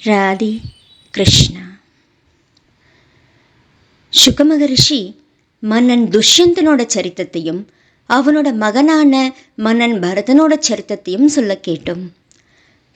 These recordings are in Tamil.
ராதே கிருஷ்ணா. சுகமகரிஷி மன்னன் துஷ்யந்தனோட சரித்திரத்தையும் அவனோட மகனான மன்னன் பரதனோட சரித்திரத்தையும் சொல்ல கேட்டோம்.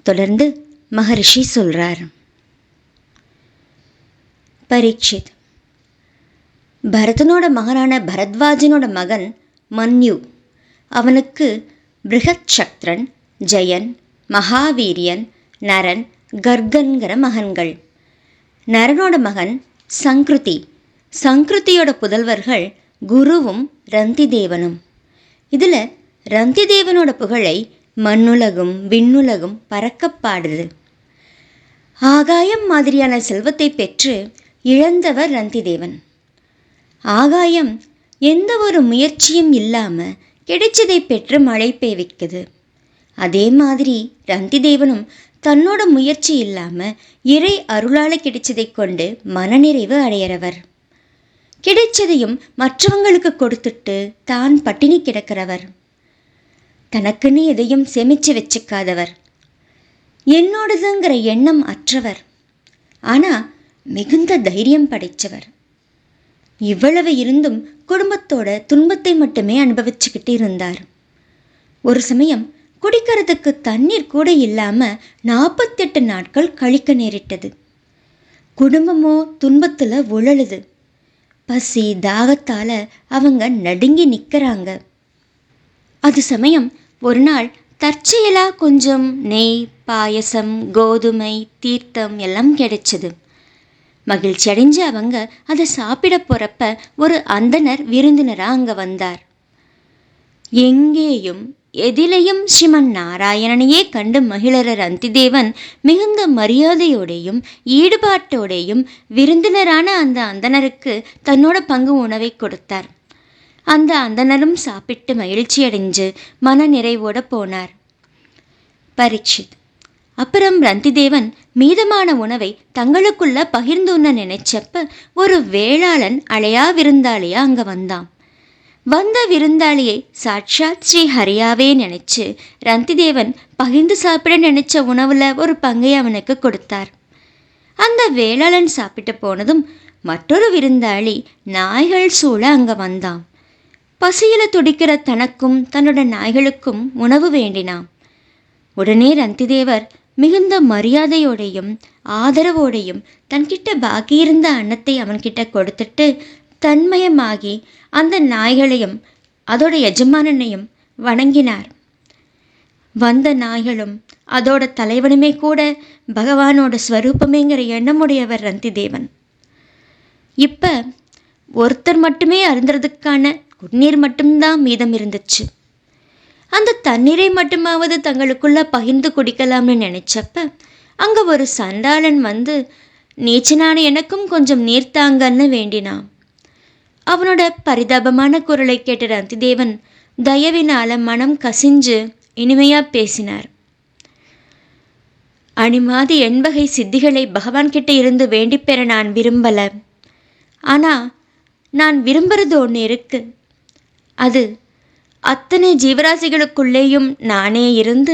தொடர்ந்து மகரிஷி சொல்றார். பரீட்சித், பரதனோட மகனான பரத்வாஜனோட மகன் மன்யு. அவனுக்கு பிருகத் சக்ரன், ஜெயன், மகாவீரியன், நரன், கர்கன்கிற மகன்கள். நரனோட மகன் சங்கிருதி. சங்கிருதியோட புதல்வர்கள் குருவும் ரந்திதேவனும். இதில் ரந்திதேவனோட புகழை மண்ணுலகும் விண்ணுலகும் பறக்க பாடுது. ஆகாயம் மாதிரியான செல்வத்தை பெற்று இழந்தவர் ரந்திதேவன். ஆகாயம் எந்த ஒரு முயற்சியும் இல்லாமல் கிடைச்சதை பெற்று மழை பெய்விக்குது. அதே மாதிரி ரந்திதேவனும் தன்னோட முயற்சி இல்லாமல் இறை அருளால் கிடைச்சதை கொண்டு மனநிறைவு அடையிறவர். கிடைச்சதையும் மற்றவங்களுக்கு கொடுத்துட்டு தான் பட்டினி கிடக்கிறவர். தனக்குன்னு எதையும் சேமித்து வச்சுக்காதவர். என்னோடதுங்கிற எண்ணம் அற்றவர். ஆனால் மிகுந்த தைரியம் படைத்தவர். இவ்வளவு இருந்தும் குடும்பத்தோட துன்பத்தை மட்டுமே அனுபவிச்சுக்கிட்டு இருந்தார். ஒரு சமயம் குடிக்கிறதுக்கு தண்ணீர் கூட இல்லாமல் 48 நாட்கள் கழிக்க நேரிட்டது. குடும்பமோ துன்பத்தில் உழலுது. பசி தாகத்தால் அவங்க நடுங்கி நிற்கிறாங்க. அது சமயம் ஒரு நாள் தற்செயலாக கொஞ்சம் நெய், பாயசம், கோதுமை, தீர்த்தம் எல்லாம் கிடைச்சது. மகிழ்ச்சி அடைஞ்ச அவங்க அதை சாப்பிட போகிறப்ப ஒரு அந்தனர் விருந்தினராக அங்கே வந்தார். எங்கேயும் எதிலையும் ஸ்ரீமன் நாராயணனையே கண்டு மகிழற ரந்திதேவன் மிகுந்த மரியாதையோடையும் ஈடுபாட்டோடையும் விருந்தினரான அந்த அந்தனருக்கு தன்னோட பங்கு உணவை கொடுத்தார். அந்த அந்தனரும் சாப்பிட்டு மகிழ்ச்சி அடைஞ்சு மன நிறைவோட போனார். பரீட்சித், அப்புறம் ரந்திதேவன் மீதமான உணவை தங்களுக்குள்ள பகிர்ந்து உண்ண நினைச்சப்ப ஒரு வேளாளன் அழையா விருந்தாளியா அங்கே வந்தான். வந்த விருந்தாளியை சாட்சாத் ஸ்ரீ ஹரியாவே நினைச்சு ரந்திதேவன் பகிர்ந்து சாப்பிட நினைச்ச உணவுல ஒரு பங்கை அவனுக்கு கொடுத்தார். அந்த வேளாளன் சாப்பிட்டு போனதும் மற்றொரு விருந்தாளி நாய்கள் சூழ அங்கே வந்தான். பசியில துடிக்கிற தனக்கும் தன்னோட நாய்களுக்கும் உணவு வேண்டினான். உடனே ரந்திதேவர் மிகுந்த மரியாதையோடையும் ஆதரவோடையும் தன்கிட்ட பாக்கியிருந்த அன்னத்தை அவன்கிட்ட கொடுத்துட்டு தன்மயமாகி அந்த நாய்களையும் அதோட எஜமானனையும் வணங்கினார். வந்த நாய்களும் அதோட தலைவனுமே கூட பகவானோட ஸ்வரூபமேங்கிற எண்ணமுடையவர் ரந்திதேவன். இப்போ ஒருத்தர் மட்டுமே அருந்துறதுக்கான குடிநீர் மட்டும்தான் மீதம் இருந்துச்சு. அந்த தண்ணீரை மட்டுமாவது தங்களுக்குள்ள பகிர்ந்து குடிக்கலாம்னு நினைச்சப்ப அங்கே ஒரு சண்டாளன் வந்து, நீச்சனான எனக்கும் கொஞ்சம் நீர் தாங்கன்னு வேண்டினான். அவனோட பரிதாபமான குரலை கேட்ட ரந்திதேவன் தயவினால மனம் கசிஞ்சு இனிமையாக பேசினார். அணிமாதி எண்பகை சித்திகளை பகவான் கிட்ட இருந்து வேண்டி பெற நான் விரும்பலை. ஆனால் நான் விரும்புறது ஒன்று இருக்கு. அது அத்தனை ஜீவராசிகளுக்குள்ளேயும் நானே இருந்து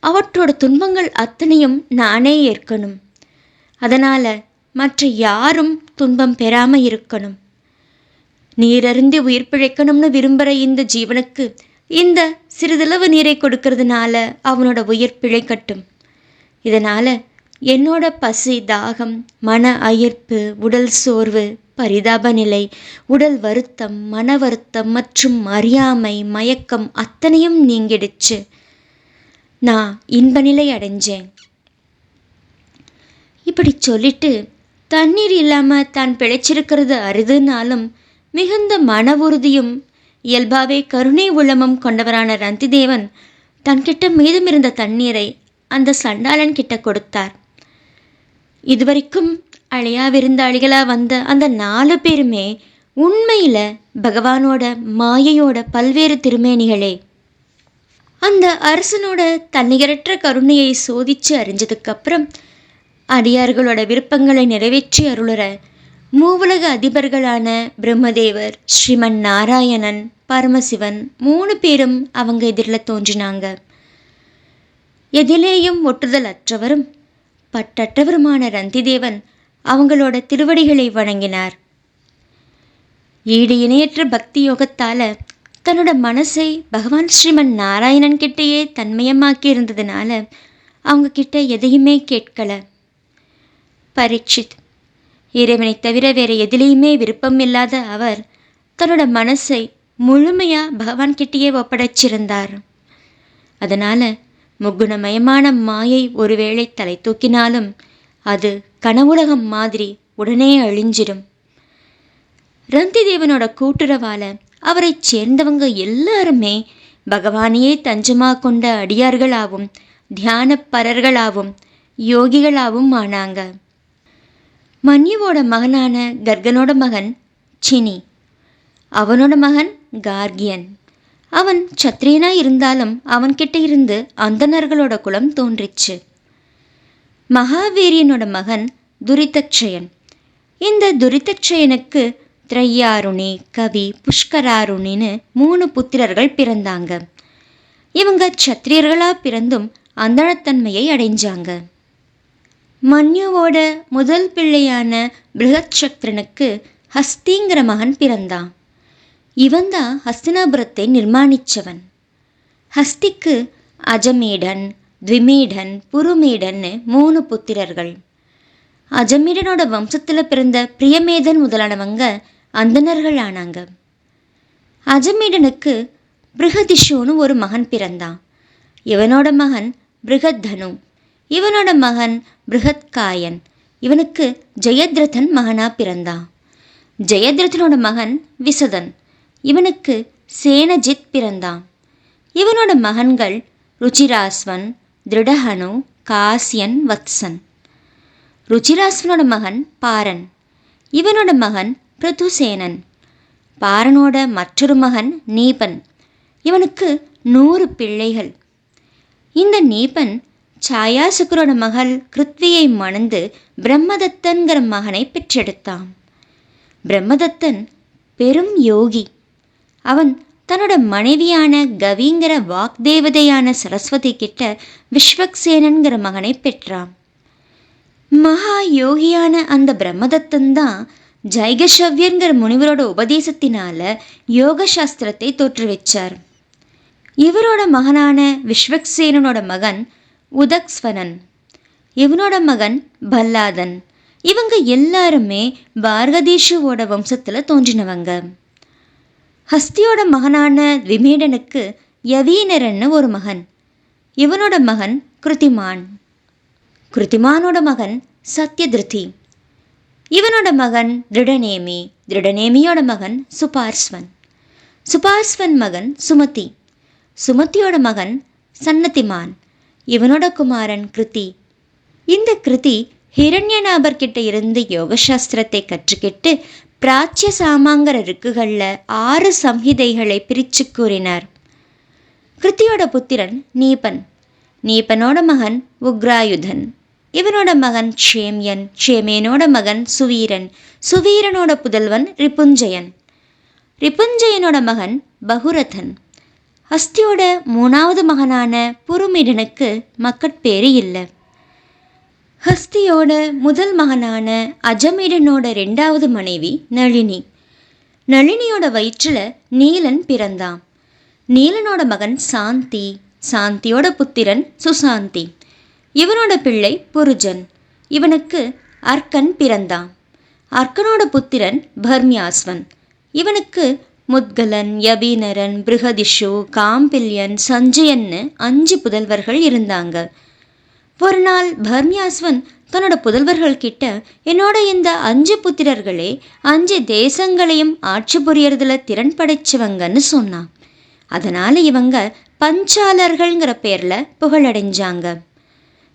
அவற்றோட துன்பங்கள் அத்தனையும் நானே ஏற்கணும். அதனால் மற்ற யாரும் துன்பம் பெறாமல் இருக்கணும். நீரருந்தி உயிர் பிழைக்கணும்னு விரும்புகிற இந்த ஜீவனுக்கு இந்த சிறிதளவு நீரை கொடுக்கறதுனால அவனோட உயிர் பிழைக்கட்டும். இதனால் என்னோட பசி, தாகம், மன அயர்ப்பு, உடல் சோர்வு, பரிதாப நிலை, உடல் வருத்தம், மன வருத்தம் மற்றும் அறியாமை, மயக்கம் அத்தனையும் நீங்கிடுச்சு. நான் இன்ப நிலை அடைஞ்சேன். இப்படி சொல்லிட்டு தண்ணீர் இல்லாமல் தான் பிழைச்சிருக்கிறது அரிதுனாலும் மிகுந்த மன உறுதியும் இயல்பாவே கருணை உள்ளமும் கொண்டவரான ரந்திதேவன் தன்கிட்ட மீதமிருந்த தண்ணீரை அந்த சண்டாளன் கிட்ட கொடுத்தார். இதுவரைக்கும் அழையா விருந்தாளிகளாக வந்த அந்த 4 பேருமே உண்மையில் பகவானோட மாயையோட பல்வேறு திருமேனிகளே. அந்த அரசனோட தன்னிகரற்ற கருணையை சோதித்து அறிஞ்சதுக்கப்புறம் அடியார்களோட விருப்பங்களை நிறைவேற்றி அருளுற மூவுலக அதிபர்களான பிரம்மதேவர், ஸ்ரீமன் நாராயணன், பரமசிவன் 3 பேரும் அவங்க எதிரில் தோன்றினாங்க. எதிலேயும் ஒட்டுதல் அற்றவரும் பற்றற்றவருமான ரந்திதேவன் அவங்களோட திருவடிகளை வணங்கினார். ஈடு இணையற்ற பக்தி யோகத்தால தன்னோட மனசை பகவான் ஸ்ரீமன் நாராயணன் கிட்டேயே தன்மயமாக்கி இருந்ததுனால அவங்க கிட்ட எதையுமே கேட்கல. பரீட்சித், இறைவனை தவிர வேறு எதிலையுமே விருப்பம் இல்லாத அவர் தன்னோட மனசை முழுமையாக பகவான் கிட்டேயே ஒப்படைச்சிருந்தார். அதனால் முக்குணமயமான மாயை ஒருவேளை தலை தூக்கினாலும் அது கனவுலகம் மாதிரி உடனே அழிஞ்சிடும். ரந்திதேவனோட கூட்டுறவால் அவரை சேர்ந்தவங்க எல்லாருமே பகவானையே தஞ்சமாக கொண்ட அடியார்களாகவும் தியானப்பரர்களாகவும் யோகிகளாகவும் ஆனாங்க. மன்யுவோட மகனான கர்கனோட மகன் சினி, அவனோட மகன் கார்கியன். அவன் சத்திரியனாக இருந்தாலும் அவன்கிட்ட இருந்து அந்தணர்களோட குலம் தோன்றிச்சு. மகாவீரியனோட மகன் துரிதக்ஷயன். இந்த துரிதக்ஷயனுக்கு திரையாருணி, கவி, புஷ்கராருணின்னு 3 புத்திரர்கள் பிறந்தாங்க. இவங்க சத்திரியர்களாக பிறந்தும் அந்தணத்தன்மையை அடைஞ்சாங்க. மன்யுவோட முதல் பிள்ளையான பிருகத்சக்ரனுக்கு ஹஸ்திங்கிற மகன் பிறந்தான். இவன்தான் ஹஸ்தினாபுரத்தை நிர்மாணித்தவன். ஹஸ்திக்கு அஜமீடன், த்விமீடன், புருமீடன்னு 3 புத்திரர்கள். அஜமீடனோட வம்சத்தில் பிறந்த பிரியமேதன் முதலானவங்க அந்தணர்கள் ஆனாங்க. அஜமீடனுக்கு பிருகதிஷுன்னு ஒரு மகன் பிறந்தான். இவனோட மகன் பிருகத்தனு. இவனோட மகன் பிருகத்காயன். இவனுக்கு ஜெயத்ரதன் மகனா பிறந்தான். ஜெயத்ரதனோட மகன் விசதன். இவனுக்கு சேனஜித் பிறந்தான். இவனோட மகன்கள் ருச்சிராஸ்வன், திருடஹனு, காசியன், வத்சன். ருச்சிராஸ்வனோட மகன் பாரன். இவனோட மகன் பிருதுசேனன். பாரனோட மற்றொரு மகன் நீபன். இவனுக்கு 100 பிள்ளைகள். இந்த நீபன் சாயாசுக்கரோட மகள் கிருத்வியை மணந்து பிரம்மதத்தன்கிற மகனை பெற்றெடுத்தான். பிரம்மதத்தன் பெரும் யோகி. அவன் தன்னோட மனைவியான கவிங்கிற வாக்தேவதையான சரஸ்வதி கிட்ட விஸ்வக்சேனன்கிற மகனை பெற்றான். மகா யோகியான அந்த பிரம்மதத்தன் தான் ஜைகஷவ்யங்கிற முனிவரோட உபதேசத்தினால யோக சாஸ்திரத்தை தோற்றுவிச்சார். இவரோட மகனான விஸ்வக்சேனனோட மகன் உதக்ஸ்வனன். இவனோட மகன் பல்லாதன். இவங்க எல்லாருமே பார்கதீஷுவோட வம்சத்தில் தோன்றினவங்க. ஹஸ்தியோட மகனான விமீடனுக்கு யவீனரன்னு ஒரு மகன். இவனோட மகன் கிருத்திமான். கிருத்திமானோட மகன் சத்யதிருதி. இவனோட மகன் திருடநேமி. திருடநேமியோட மகன் சுபார்ஸ்வன். சுபார்ஸ்வன் மகன் சுமதி. சுமதியோட மகன் சன்னதிமான். இவனோட குமாரன் கிருதி. இந்த கிருதி ஹிரண்யநாபர்கிட்ட இருந்து யோகசாஸ்திரத்தை கற்றுக்கிட்டு பிராச்சிய சாமாங்கர ருக்குகளில் 6 சம்ஹிதைகளை பிரித்து கூறினார். கிருத்தியோட புத்திரன் நீபன். நீபனோட மகன் உக்ராயுதன். இவனோட மகன் க்ஷேம்யன். க்ஷேமேனோட மகன் சுவீரன். சுவீரனோட புதல்வன் ரிபுஞ்சயன். ரிபுஞ்சயனோட மகன் பகுரதன். ஹஸ்தியோட 3வது மகனான புருமிடனுக்கு மக்கட்பேறு இல்லை. ஹஸ்தியோட முதல் மகனான அஜமீடனோட 2வது மனைவி நளினி. நளினியோட வயிற்றில் நீலன் பிறந்தான். நீலனோட மகன் சாந்தி. சாந்தியோட புத்திரன் சுசாந்தி. இவனோட பிள்ளை புருஜன். இவனுக்கு அர்க்கன் பிறந்தான். அர்க்கனோட புத்திரன் பர்மியாஸ்வன். இவனுக்கு முத்கலன், யபீனரன், பிருகதிஷு, காம்பில்யன், சஞ்சயன்னு 5 புதல்வர்கள் இருந்தாங்க. ஒரு நாள் பர்மியாஸ்வன் தன்னோட புதல்வர்கள் கிட்ட, என்னோட இந்த 5 புத்திரர்களே 5 தேசங்களையும் ஆட்சி புரியறதுல திறன் படைச்சவங்கன்னு சொன்னான். அதனால் இவங்க பஞ்சாலர்கள்ங்கிற பேரில் புகழடைஞ்சாங்க.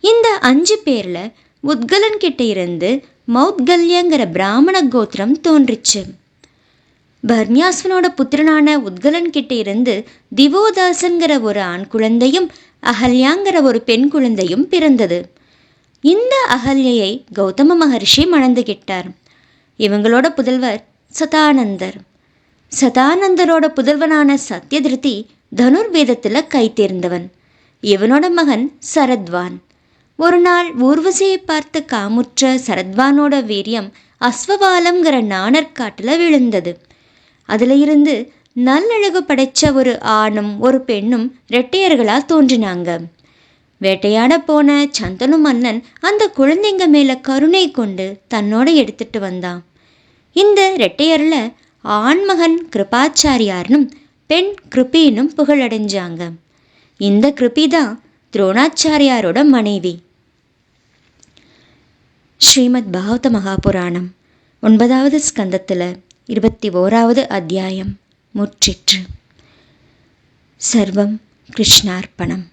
இந்த 5 பேரில் உத்கலன் கிட்ட இருந்து மௌத்கல்யங்கிற பிராமண கோத்திரம் தோன்றிச்சு. பர்மியாஸ்வனோட புத்திரனான உத்கலன் கிட்ட இருந்து திவோதாசன்கிற ஒரு ஆண் குழந்தையும் அகல்யாங்கிற ஒரு பெண் குழந்தையும் பிறந்தது. இந்த அகல்யை கௌதம மகர்ஷி மணந்துகிட்டார். இவங்களோட புதல்வர் சதானந்தர். சதானந்தரோட புதல்வனான சத்யதிருதி தனுர்வேதத்தில் கை தேர்ந்தவன். இவனோட மகன் சரத்வான். ஒரு நாள் ஊர்வசியை பார்த்து காமுற்ற சரத்வானோட வீரியம் அஸ்வபாலம்ங்கிற நாணற்காட்டில் விழுந்தது. அதில் இருந்து நல்லழகு படைச்ச ஒரு ஆணும் ஒரு பெண்ணும் ரெட்டையர்களாக தோன்றினாங்க. வேட்டையாட போன சந்தனு மன்னன் அந்த குழந்தைங்க மேலே கருணை கொண்டு தன்னோட எடுத்துட்டு வந்தான். இந்த ரெட்டையரில் ஆண்மகன் கிருபாச்சாரியார்னும் பெண் கிருபினும் புகழடைஞ்சாங்க. இந்த கிருபி தான் துரோணாச்சாரியாரோட மனைவி. ஸ்ரீமத் பாகவத மகாபுராணம் 9வது ஸ்கந்தத்தில் 21வது அத்தியாயம் முற்றிற்று. சர்வம் கிருஷ்ணார்ப்பணம்.